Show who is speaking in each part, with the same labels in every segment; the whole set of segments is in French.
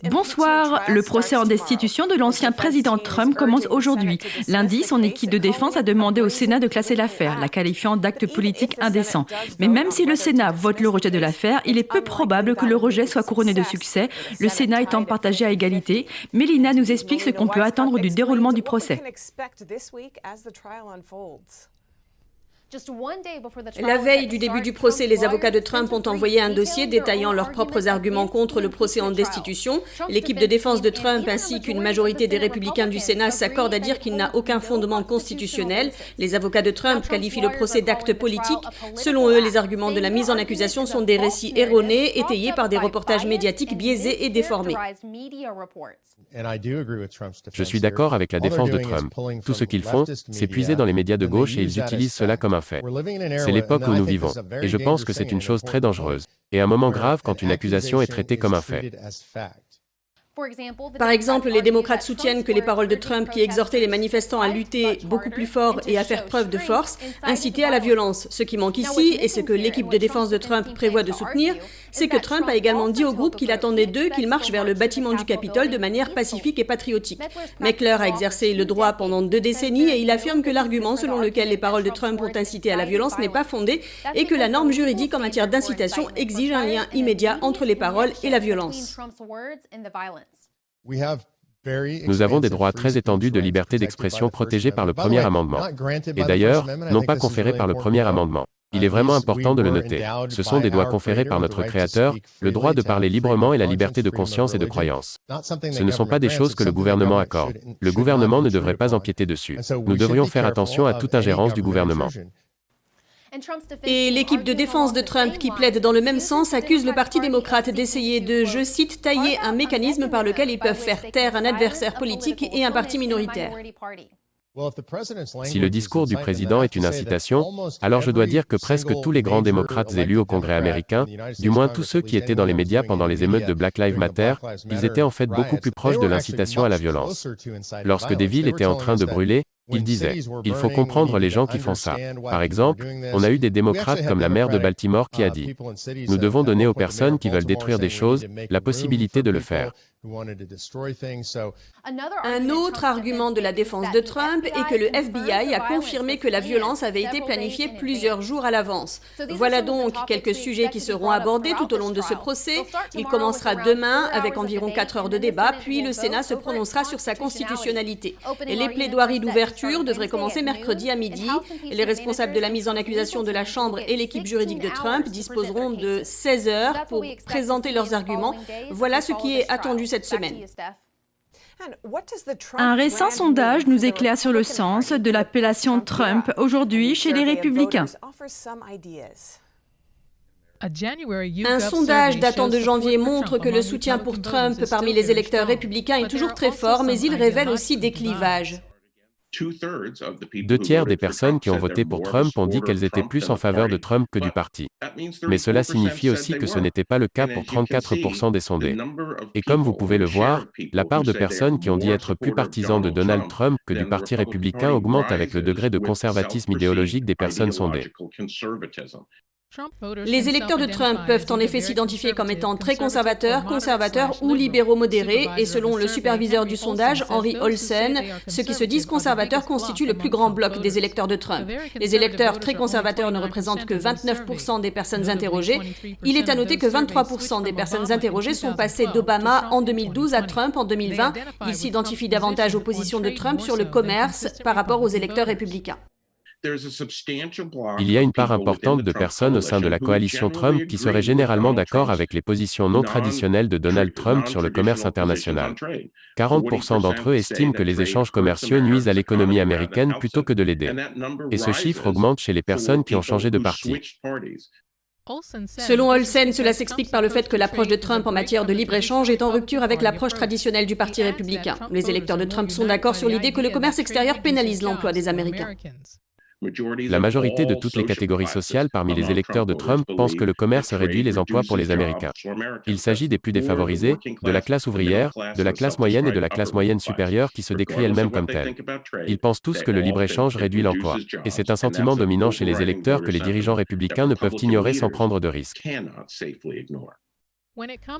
Speaker 1: Bonsoir. Le procès en destitution de l'ancien président Trump commence aujourd'hui. Lundi, son équipe de défense a demandé au Sénat de classer l'affaire, la qualifiant d'acte politique indécent. Mais même si le Sénat vote le rejet de l'affaire, il est peu probable que le rejet soit couronné de succès, le Sénat étant partagé à égalité. Mélina nous explique ce qu'on peut attendre du déroulement du procès.
Speaker 2: La veille du début du procès, les avocats de Trump ont envoyé un dossier détaillant leurs propres arguments contre le procès en destitution. L'équipe de défense de Trump ainsi qu'une majorité des républicains du Sénat s'accordent à dire qu'il n'a aucun fondement constitutionnel. Les avocats de Trump qualifient le procès d'acte politique. Selon eux, les arguments de la mise en accusation sont des récits erronés, étayés par des reportages médiatiques biaisés et déformés.
Speaker 3: Je suis d'accord avec la défense de Trump. Tout ce qu'ils font, c'est puiser dans les médias de gauche et ils utilisent cela comme un fait. C'est l'époque où nous vivons, et je pense que c'est une chose très dangereuse, et un moment grave quand une accusation est traitée comme un fait.
Speaker 2: Par exemple, les démocrates soutiennent que les paroles de Trump qui exhortaient les manifestants à lutter beaucoup plus fort et à faire preuve de force incitaient à la violence. Ce qui manque ici, et ce que l'équipe de défense de Trump prévoit de soutenir, c'est que Trump a également dit au groupe qu'il attendait d'eux qu'ils marchent vers le bâtiment du Capitole de manière pacifique et patriotique. Meckler a exercé le droit pendant 2 décennies et il affirme que l'argument selon lequel les paroles de Trump ont incité à la violence n'est pas fondé et que la norme juridique en matière d'incitation exige un lien immédiat entre les paroles et la violence.
Speaker 3: Nous avons des droits très étendus de liberté d'expression protégés par le premier amendement. Et d'ailleurs, non pas conférés par le premier amendement. Il est vraiment important de le noter. Ce sont des droits conférés par notre Créateur, le droit de parler librement et la liberté de conscience et de croyance. Ce ne sont pas des choses que le gouvernement accorde. Le gouvernement ne devrait pas empiéter dessus. Nous devrions faire attention à toute ingérence du gouvernement.
Speaker 2: Et l'équipe de défense de Trump qui plaide dans le même sens accuse le Parti démocrate d'essayer de, je cite, tailler un mécanisme par lequel ils peuvent faire taire un adversaire politique et un parti minoritaire.
Speaker 3: Si le discours du président est une incitation, alors je dois dire que presque tous les grands démocrates élus au Congrès américain, du moins tous ceux qui étaient dans les médias pendant les émeutes de Black Lives Matter, ils étaient en fait beaucoup plus proches de l'incitation à la violence. Lorsque des villes étaient en train de brûler, ils disaient « Il faut comprendre les gens qui font ça ». Par exemple, on a eu des démocrates comme la maire de Baltimore qui a dit « Nous devons donner aux personnes qui veulent détruire des choses la possibilité de le faire ».
Speaker 2: Un autre argument de la défense de Trump est que le FBI a confirmé que la violence avait été planifiée plusieurs jours à l'avance. Voilà donc quelques sujets qui seront abordés tout au long de ce procès. Il commencera demain avec environ 4 heures de débat, puis le Sénat se prononcera sur sa constitutionnalité. Et les plaidoiries d'ouverture devraient commencer mercredi à midi. Et les responsables de la mise en accusation de la Chambre et l'équipe juridique de Trump disposeront de 16 heures pour présenter leurs arguments. Voilà ce qui est attendu cette semaine.
Speaker 1: Un récent sondage nous éclaire sur le sens de l'appellation Trump aujourd'hui chez les républicains.
Speaker 2: Un sondage datant de janvier montre que le soutien pour Trump parmi les électeurs républicains est toujours très fort, mais il révèle aussi des clivages.
Speaker 3: 2 tiers des personnes qui ont voté pour Trump ont dit qu'elles étaient plus en faveur de Trump que du parti. Mais cela signifie aussi que ce n'était pas le cas pour 34% des sondés. Et comme vous pouvez le voir, la part de personnes qui ont dit être plus partisans de Donald Trump que du parti républicain augmente avec le degré de conservatisme idéologique des personnes sondées.
Speaker 2: Les électeurs de Trump peuvent en effet s'identifier comme étant très conservateurs, conservateurs ou libéraux modérés, et selon le superviseur du sondage, Henry Olsen, ceux qui se disent conservateurs constituent le plus grand bloc des électeurs de Trump. Les électeurs très conservateurs ne représentent que 29% des personnes interrogées. Il est à noter que 23% des personnes interrogées sont passées d'Obama en 2012 à Trump en 2020. Ils s'identifient davantage aux positions de Trump sur le commerce par rapport aux électeurs républicains.
Speaker 3: Il y a une part importante de personnes au sein de la coalition Trump qui seraient généralement d'accord avec les positions non traditionnelles de Donald Trump sur le commerce international. 40% d'entre eux estiment que les échanges commerciaux nuisent à l'économie américaine plutôt que de l'aider. Et ce chiffre augmente chez les personnes qui ont changé de parti.
Speaker 2: Selon Olsen, cela s'explique par le fait que l'approche de Trump en matière de libre-échange est en rupture avec l'approche traditionnelle du Parti républicain. Les électeurs de Trump sont d'accord sur l'idée que le commerce extérieur pénalise l'emploi des Américains.
Speaker 3: La majorité de toutes les catégories sociales parmi les électeurs de Trump pensent que le commerce réduit les emplois pour les Américains. Il s'agit des plus défavorisés, de la classe ouvrière, de la classe moyenne et de la classe moyenne supérieure qui se décrit elle-même comme telle. Ils pensent tous que le libre-échange réduit l'emploi. Et c'est un sentiment dominant chez les électeurs que les dirigeants républicains ne peuvent ignorer sans prendre de risques.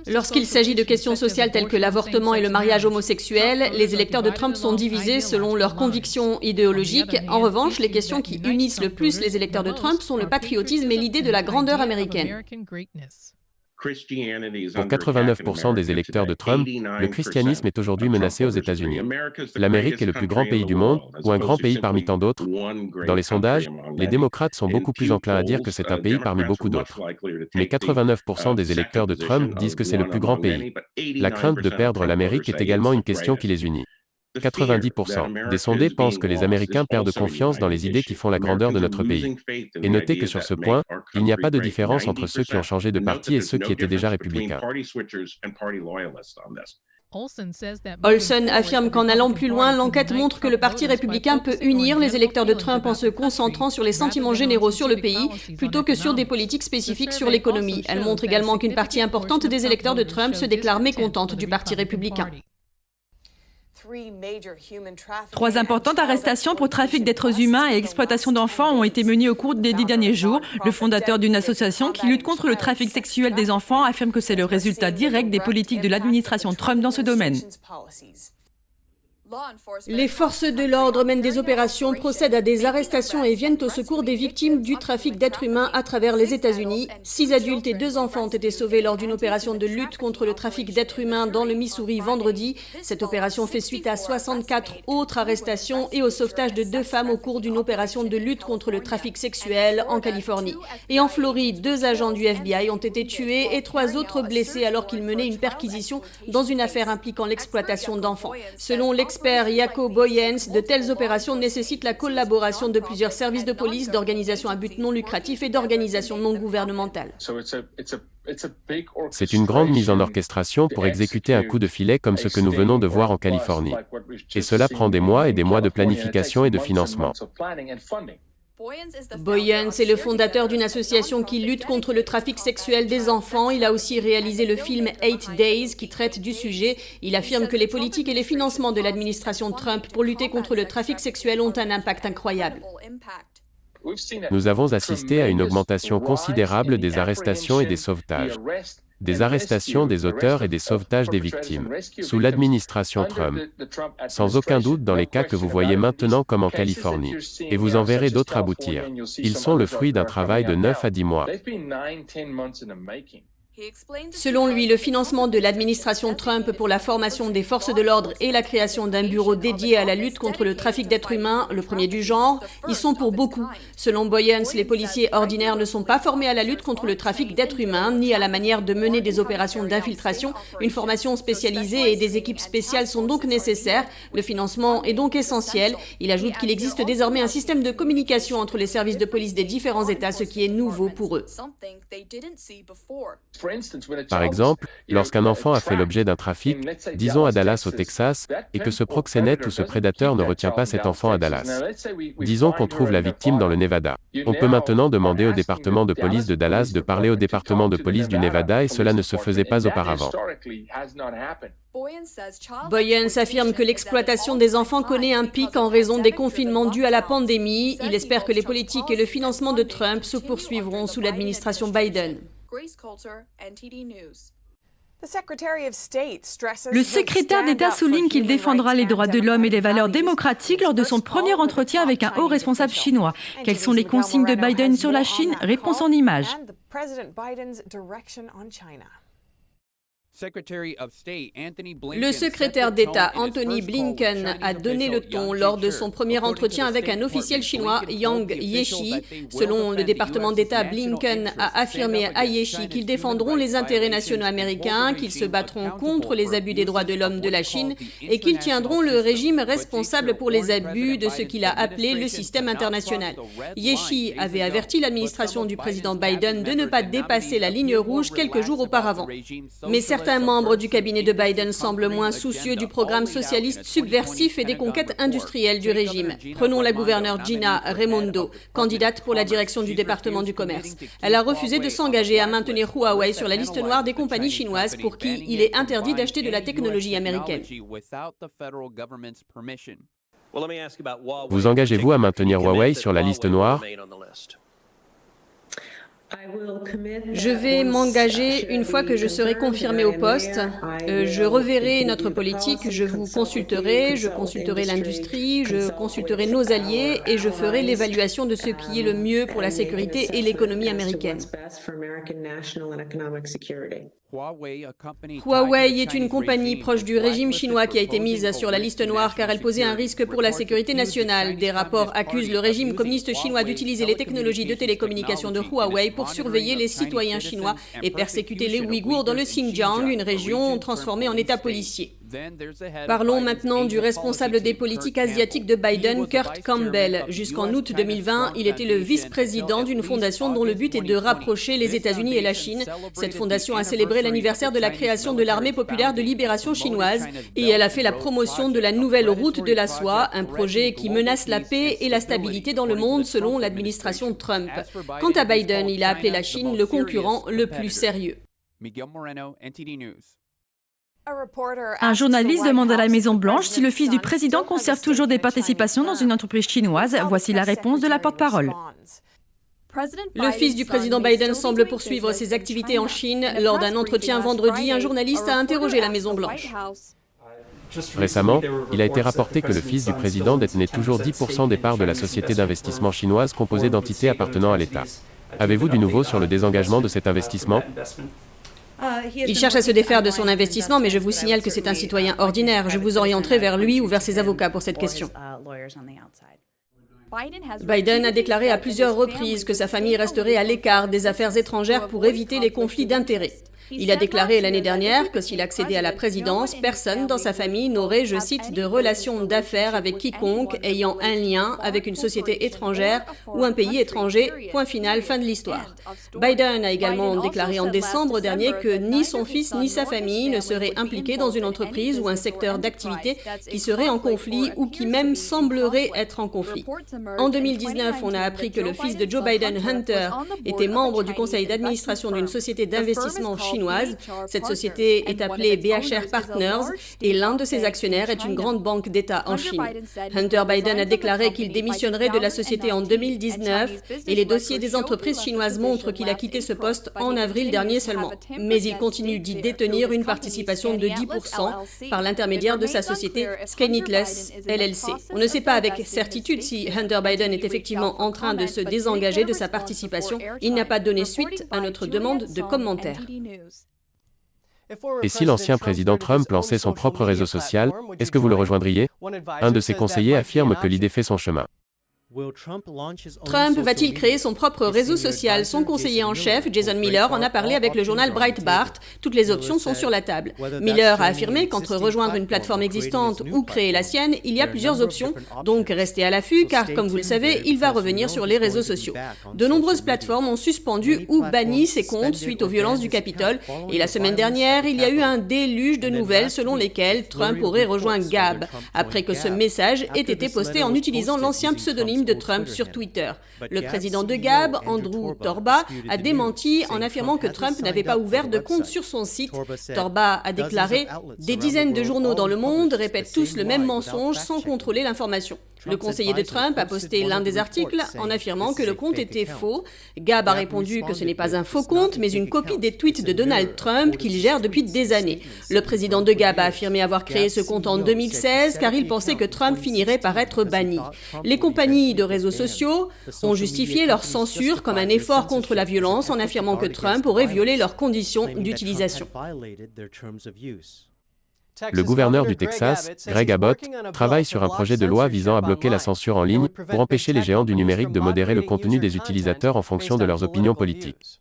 Speaker 2: Lorsqu'il s'agit de questions sociales telles que l'avortement et le mariage homosexuel, les électeurs de Trump sont divisés selon leurs convictions idéologiques. En revanche, les questions qui unissent le plus les électeurs de Trump sont le patriotisme et l'idée de la grandeur américaine.
Speaker 3: Pour 89% des électeurs de Trump, le christianisme est aujourd'hui menacé aux États-Unis. L'Amérique est le plus grand pays du monde, ou un grand pays parmi tant d'autres. Dans les sondages, les démocrates sont beaucoup plus enclins à dire que c'est un pays parmi beaucoup d'autres. Mais 89% des électeurs de Trump disent que c'est le plus grand pays. La crainte de perdre l'Amérique est également une question qui les unit. 90% des sondés pensent que les Américains perdent confiance dans les idées qui font la grandeur de notre pays. Et notez que sur ce point, il n'y a pas de différence entre ceux qui ont changé de parti et ceux qui étaient déjà républicains.
Speaker 2: Olson affirme qu'en allant plus loin, l'enquête montre que le Parti républicain peut unir les électeurs de Trump en se concentrant sur les sentiments généraux sur le pays, plutôt que sur des politiques spécifiques sur l'économie. Elle montre également qu'une partie importante des électeurs de Trump se déclare mécontente du Parti républicain.
Speaker 1: 3 importantes arrestations pour trafic d'êtres humains et exploitation d'enfants ont été menées au cours des 10 derniers jours. Le fondateur d'une association qui lutte contre le trafic sexuel des enfants affirme que c'est le résultat direct des politiques de l'administration Trump dans ce domaine.
Speaker 2: Les forces de l'ordre mènent des opérations, procèdent à des arrestations et viennent au secours des victimes du trafic d'êtres humains à travers les États-Unis. 6 adultes et 2 enfants ont été sauvés lors d'une opération de lutte contre le trafic d'êtres humains dans le Missouri vendredi. Cette opération fait suite à 64 autres arrestations et au sauvetage de 2 femmes au cours d'une opération de lutte contre le trafic sexuel en Californie. Et en Floride, 2 agents du FBI ont été tués et 3 autres blessés alors qu'ils menaient une perquisition dans une affaire impliquant l'exploitation d'enfants. Selon l'expert Jaco Boyens, de telles opérations nécessitent la collaboration de plusieurs services de police, d'organisations à but non lucratif et d'organisations non gouvernementales.
Speaker 3: C'est une grande mise en orchestration pour exécuter un coup de filet comme ce que nous venons de voir en Californie. Et cela prend des mois et des mois de planification et de financement.
Speaker 2: Boyens est le fondateur d'une association qui lutte contre le trafic sexuel des enfants. Il a aussi réalisé le film 8 Days qui traite du sujet. Il affirme que les politiques et les financements de l'administration Trump pour lutter contre le trafic sexuel ont un impact incroyable.
Speaker 3: Nous avons assisté à une augmentation considérable des arrestations et des sauvetages. Des arrestations des auteurs et des sauvetages des victimes, sous l'administration Trump. Sans aucun doute dans les cas que vous voyez maintenant comme en Californie. Et vous en verrez d'autres aboutir. Ils sont le fruit d'un travail de 9 à 10 mois.
Speaker 2: Selon lui, le financement de l'administration Trump pour la formation des forces de l'ordre et la création d'un bureau dédié à la lutte contre le trafic d'êtres humains, le premier du genre, y sont pour beaucoup. Selon Boyens, les policiers ordinaires ne sont pas formés à la lutte contre le trafic d'êtres humains, ni à la manière de mener des opérations d'infiltration. Une formation spécialisée et des équipes spéciales sont donc nécessaires. Le financement est donc essentiel. Il ajoute qu'il existe désormais un système de communication entre les services de police des différents États, ce qui est nouveau pour eux.
Speaker 3: Par exemple, lorsqu'un enfant a fait l'objet d'un trafic, disons à Dallas au Texas, et que ce proxénète ou ce prédateur ne retient pas cet enfant à Dallas. Disons qu'on trouve la victime dans le Nevada. On peut maintenant demander au département de police de Dallas de parler au département de police du Nevada et cela ne se faisait pas auparavant.
Speaker 2: Boyens affirme que l'exploitation des enfants connaît un pic en raison des confinements dus à la pandémie. Il espère que les politiques et le financement de Trump se poursuivront sous l'administration Biden.
Speaker 1: Le secrétaire d'État souligne qu'il défendra les droits de l'homme et les valeurs démocratiques lors de son premier entretien avec un haut responsable chinois. Quelles sont les consignes de Biden sur la Chine? Réponse en images.
Speaker 2: Le secrétaire d'État Anthony Blinken a donné le ton lors de son premier entretien avec un officiel chinois, Yang Jiechi. Selon le département d'État, Blinken a affirmé à Jiechi qu'ils défendront les intérêts nationaux américains, qu'ils se battront contre les abus des droits de l'homme de la Chine et qu'ils tiendront le régime responsable pour les abus de ce qu'il a appelé le système international. Jiechi avait averti l'administration du président Biden de ne pas dépasser la ligne rouge quelques jours auparavant. Mais certains membres du cabinet de Biden semblent moins soucieux du programme socialiste subversif et des conquêtes industrielles du régime. Prenons la gouverneure Gina Raimondo, candidate pour la direction du département du commerce. Elle a refusé de s'engager à maintenir Huawei sur la liste noire des compagnies chinoises pour qui il est interdit d'acheter de la technologie américaine.
Speaker 3: Vous engagez-vous à maintenir Huawei sur la liste noire?
Speaker 2: Je vais m'engager une fois que je serai confirmée au poste. Je reverrai notre politique, je vous consulterai, je consulterai l'industrie, je consulterai nos alliés et je ferai l'évaluation de ce qui est le mieux pour la sécurité et l'économie américaine. Huawei est une compagnie proche du régime chinois qui a été mise sur la liste noire car elle posait un risque pour la sécurité nationale. Des rapports accusent le régime communiste chinois d'utiliser les technologies de télécommunication de Huawei pour surveiller les citoyens chinois et persécuter les Ouïghours dans le Xinjiang, une région transformée en État policier. Parlons maintenant du responsable des politiques asiatiques de Biden, Kurt Campbell. Jusqu'en août 2020, il était le vice-président d'une fondation dont le but est de rapprocher les États-Unis et la Chine. Cette fondation a célébré l'anniversaire de la création de l'Armée populaire de libération chinoise et elle a fait la promotion de la nouvelle route de la soie, un projet qui menace la paix et la stabilité dans le monde selon l'administration Trump. Quant à Biden, il a appelé la Chine le concurrent le plus sérieux.
Speaker 1: Un journaliste demande à la Maison-Blanche si le fils du président conserve toujours des participations dans une entreprise chinoise. Voici la réponse de la porte-parole.
Speaker 2: Le fils du président Biden semble poursuivre ses activités en Chine. Lors d'un entretien vendredi, un journaliste a interrogé la Maison-Blanche.
Speaker 3: Récemment, il a été rapporté que le fils du président détenait toujours 10% des parts de la société d'investissement chinoise composée d'entités appartenant à l'État. Avez-vous du nouveau sur le désengagement de cet investissement ?
Speaker 2: Il cherche à se défaire de son investissement, mais je vous signale que c'est un citoyen ordinaire. Je vous orienterai vers lui ou vers ses avocats pour cette question. Biden a déclaré à plusieurs reprises que sa famille resterait à l'écart des affaires étrangères pour éviter les conflits d'intérêts. Il a déclaré l'année dernière que s'il accédait à la présidence, personne dans sa famille n'aurait, je cite, de relations d'affaires avec quiconque ayant un lien avec une société étrangère ou un pays étranger, point final, fin de l'histoire. Biden a également déclaré en décembre dernier que ni son fils ni sa famille ne seraient impliqués dans une entreprise ou un secteur d'activité qui serait en conflit ou qui même semblerait être en conflit. En 2019, on a appris que le fils de Joe Biden, Hunter, était membre du conseil d'administration d'une société d'investissement chinoise. Cette société est appelée BHR Partners et l'un de ses actionnaires est une grande banque d'État en Chine. Hunter Biden a déclaré qu'il démissionnerait de la société en 2019 et les dossiers des entreprises chinoises montrent qu'il a quitté ce poste en avril dernier seulement. Mais il continue d'y détenir une participation de 10% par l'intermédiaire de sa société Skynetless LLC. On ne sait pas avec certitude si Hunter Biden est effectivement en train de se désengager de sa participation. Il n'a pas donné suite à notre demande de commentaires.
Speaker 3: Et si l'ancien président Trump lançait son propre réseau social, est-ce que vous le rejoindriez ? Un de ses conseillers affirme que l'idée fait son chemin.
Speaker 2: Trump va-t-il créer son propre réseau social? Son conseiller en chef, Jason Miller, en a parlé avec le journal Breitbart. Toutes les options sont sur la table. Miller a affirmé qu'entre rejoindre une plateforme existante ou créer la sienne, il y a plusieurs options. Donc restez à l'affût car, comme vous le savez, il va revenir sur les réseaux sociaux. De nombreuses plateformes ont suspendu ou banni ses comptes suite aux violences du Capitole. Et la semaine dernière, il y a eu un déluge de nouvelles selon lesquelles Trump aurait rejoint Gab, après que ce message ait été posté en utilisant l'ancien pseudonyme de Trump sur Twitter. Le président de Gab, Andrew Torba, a démenti en affirmant que Trump n'avait pas ouvert de compte sur son site. Torba a déclaré « Des dizaines de journaux dans le monde répètent tous le même mensonge sans contrôler l'information ». Le conseiller de Trump a posté l'un des articles en affirmant que le compte était faux. Gab a répondu que ce n'est pas un faux compte, mais une copie des tweets de Donald Trump qu'il gère depuis des années. Le président de Gab a affirmé avoir créé ce compte en 2016 car il pensait que Trump finirait par être banni. Les compagnies de réseaux sociaux ont justifié leur censure comme un effort contre la violence en affirmant que Trump aurait violé leurs conditions d'utilisation.
Speaker 3: Le gouverneur du Texas, Greg Abbott, travaille sur un projet de loi visant à bloquer la censure en ligne pour empêcher les géants du numérique de modérer le contenu des utilisateurs en fonction de leurs opinions politiques.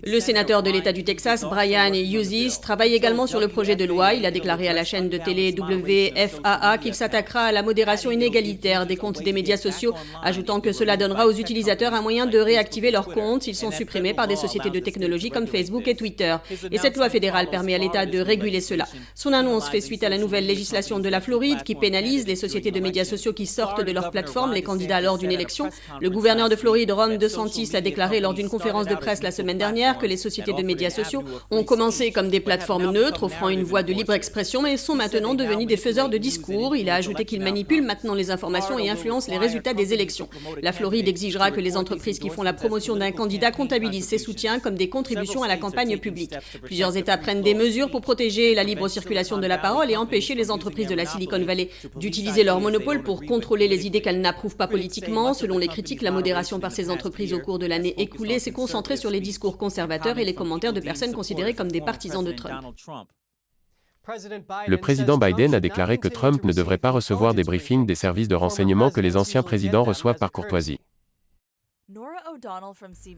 Speaker 2: Le sénateur de l'État du Texas, Brian Hughes, travaille également sur le projet de loi. Il a déclaré à la chaîne de télé WFAA qu'il s'attaquera à la modération inégalitaire des comptes des médias sociaux, ajoutant que cela donnera aux utilisateurs un moyen de réactiver leurs comptes s'ils sont supprimés par des sociétés de technologie comme Facebook et Twitter. Et cette loi fédérale permet à l'État de réguler cela. Son annonce fait suite à la nouvelle législation de la Floride qui pénalise les sociétés de médias sociaux qui sortent de leur plateforme les candidats lors d'une élection. Le gouverneur de Floride, Ron DeSantis, a déclaré lors d'une conférence de presse la semaine dernière que les sociétés de médias sociaux ont commencé comme des plateformes neutres, offrant une voie de libre expression, mais sont maintenant devenus des faiseurs de discours. Il a ajouté qu'ils manipulent maintenant les informations et influencent les résultats des élections. La Floride exigera que les entreprises qui font la promotion d'un candidat comptabilisent ses soutiens comme des contributions à la campagne publique. Plusieurs États prennent des mesures pour protéger la libre circulation de la parole et empêcher les entreprises de la Silicon Valley d'utiliser leur monopole pour contrôler les idées qu'elles n'approuvent pas politiquement. Selon les critiques, la modération par ces entreprises au cours de l'année écoulée s'est concentrée sur les discours conservateurs et les commentaires de personnes considérées comme des partisans de Trump.
Speaker 3: Le président Biden a déclaré que Trump ne devrait pas recevoir des briefings des services de renseignement que les anciens présidents reçoivent par courtoisie.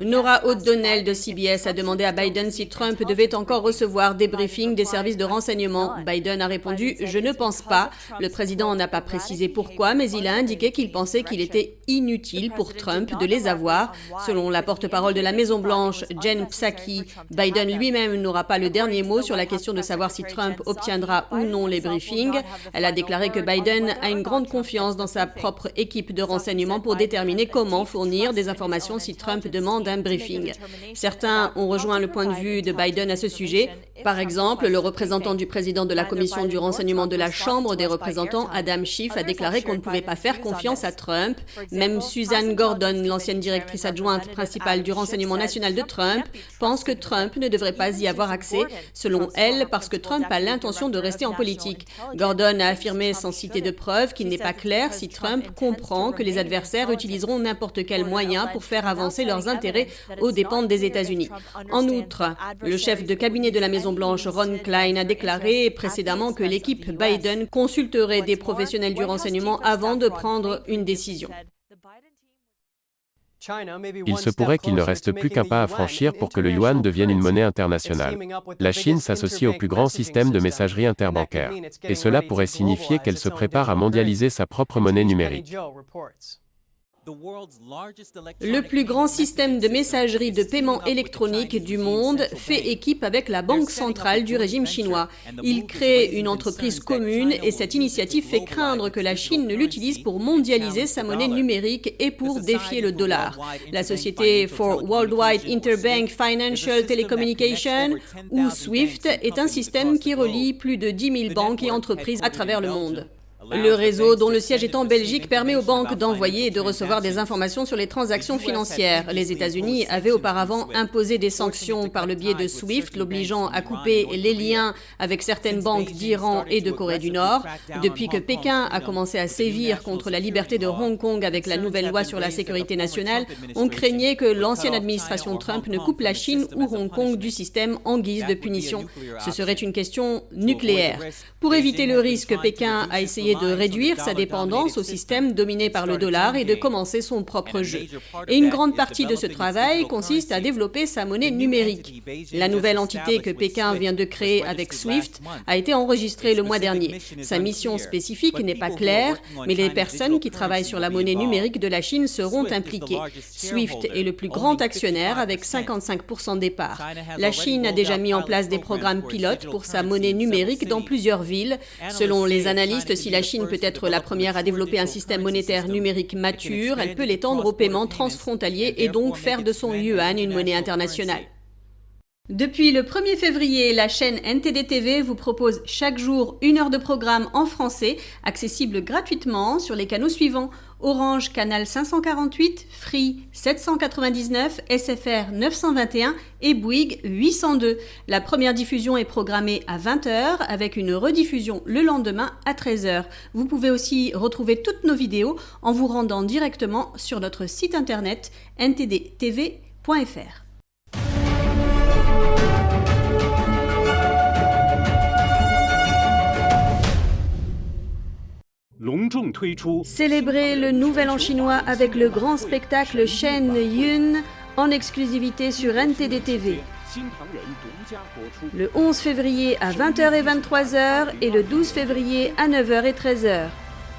Speaker 2: Norah O'Donnell de CBS a demandé à Biden si Trump devait encore recevoir des briefings des services de renseignement. Biden a répondu « Je ne pense pas ». Le président n'a pas précisé pourquoi, mais il a indiqué qu'il pensait qu'il était inutile pour Trump de les avoir. Selon la porte-parole de la Maison-Blanche, Jen Psaki, Biden lui-même n'aura pas le dernier mot sur la question de savoir si Trump obtiendra ou non les briefings. Elle a déclaré que Biden a une grande confiance dans sa propre équipe de renseignement pour déterminer comment fournir des informations si Trump demande un briefing. Certains ont rejoint le point de vue de Biden à ce sujet. Par exemple, le représentant du président de la commission du renseignement de la Chambre des représentants, Adam Schiff, a déclaré qu'on ne pouvait pas faire confiance à Trump. Même Suzanne Gordon, l'ancienne directrice adjointe principale du renseignement national de Trump, pense que Trump ne devrait pas y avoir accès, selon elle, parce que Trump a l'intention de rester en politique. Gordon a affirmé sans citer de preuves qu'il n'est pas clair si Trump comprend que les adversaires utiliseront n'importe quel moyen pour faire avancer leurs intérêts aux dépens des États-Unis. En outre, le chef de cabinet de la Maison-Blanche, Ron Klein, a déclaré précédemment que l'équipe Biden consulterait des professionnels du renseignement avant de prendre une décision.
Speaker 3: Il se pourrait qu'il ne reste plus qu'un pas à franchir pour que le yuan devienne une monnaie internationale. La Chine s'associe au plus grand système de messagerie interbancaire. Et cela pourrait signifier qu'elle se prépare à mondialiser sa propre monnaie numérique.
Speaker 2: Le plus grand système de messagerie de paiement électronique du monde fait équipe avec la Banque centrale du régime chinois. Il crée une entreprise commune et cette initiative fait craindre que la Chine ne l'utilise pour mondialiser sa monnaie numérique et pour défier le dollar. La société For Worldwide Interbank Financial Telecommunication, ou SWIFT, est un système qui relie plus de 10 000 banques et entreprises à travers le monde. Le réseau, dont le siège est en Belgique, permet aux banques d'envoyer et de recevoir des informations sur les transactions financières. Les États-Unis avaient auparavant imposé des sanctions par le biais de SWIFT, l'obligeant à couper les liens avec certaines banques d'Iran et de Corée du Nord. Depuis que Pékin a commencé à sévir contre la liberté de Hong Kong avec la nouvelle loi sur la sécurité nationale, on craignait que l'ancienne administration Trump ne coupe la Chine ou Hong Kong du système en guise de punition. Ce serait une question nucléaire. Pour éviter le risque, Pékin a essayé de réduire sa dépendance au système dominé par le dollar et de commencer son propre jeu. Et une grande partie de ce travail consiste à développer sa monnaie numérique. La nouvelle entité que Pékin vient de créer avec SWIFT a été enregistrée le mois dernier. Sa mission spécifique n'est pas claire, mais les personnes qui travaillent sur la monnaie numérique de la Chine seront impliquées. SWIFT est le plus grand actionnaire avec 55% des parts. La Chine a déjà mis en place des programmes pilotes pour sa monnaie numérique dans plusieurs villes. Selon les analystes, si la Chine peut être la première à développer un système monétaire numérique mature, elle peut l'étendre aux paiements transfrontaliers et donc faire de son yuan une monnaie internationale. Depuis le 1er février, la chaîne NTD TV vous propose chaque jour 1 heure de programme en français, accessible gratuitement sur les canaux suivants: Orange canal 548, Free 799, SFR 921 et Bouygues 802. La première diffusion est programmée à 20h avec une rediffusion le lendemain à 13h. Vous pouvez aussi retrouver toutes nos vidéos en vous rendant directement sur notre site internet ntdtv.fr. Célébrez le Nouvel An chinois avec le grand spectacle Shen Yun en exclusivité sur NTD TV. Le 11 février à 20h et 23h et le 12 février à 9h et 13h.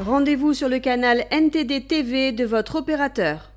Speaker 2: Rendez-vous sur le canal NTD TV de votre opérateur.